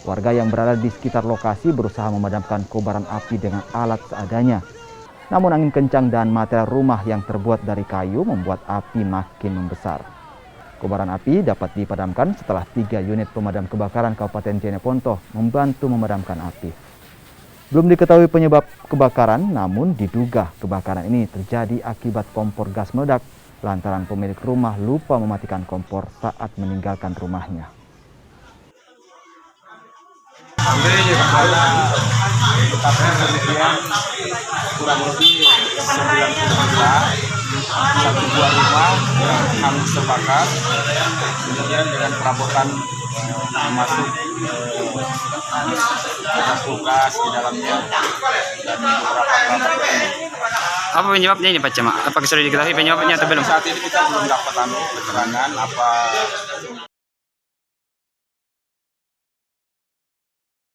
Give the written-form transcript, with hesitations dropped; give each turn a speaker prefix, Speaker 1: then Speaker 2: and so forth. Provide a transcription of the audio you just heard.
Speaker 1: Warga yang berada di sekitar lokasi berusaha memadamkan kobaran api dengan alat seadanya. Namun angin kencang dan material rumah yang terbuat dari kayu membuat api makin membesar. Kobaran api dapat dipadamkan setelah 3 unit pemadam kebakaran Kabupaten Jeneponto membantu memadamkan api. Belum diketahui penyebab kebakaran, namun diduga kebakaran ini terjadi akibat kompor gas meledak lantaran pemilik rumah lupa mematikan kompor saat meninggalkan rumahnya.
Speaker 2: Tetapi kemudian kurang lebih 9 juta, satu buah rumah yang hangus terbakar, kemudian dengan perabotan masuk kulkas di dalamnya dan beberapa perabot.
Speaker 3: Apa penyebabnya ini Pak Camat? Apakah sudah diketahui penyebabnya atau belum?
Speaker 2: Saat ini kita belum dapat keterangan apa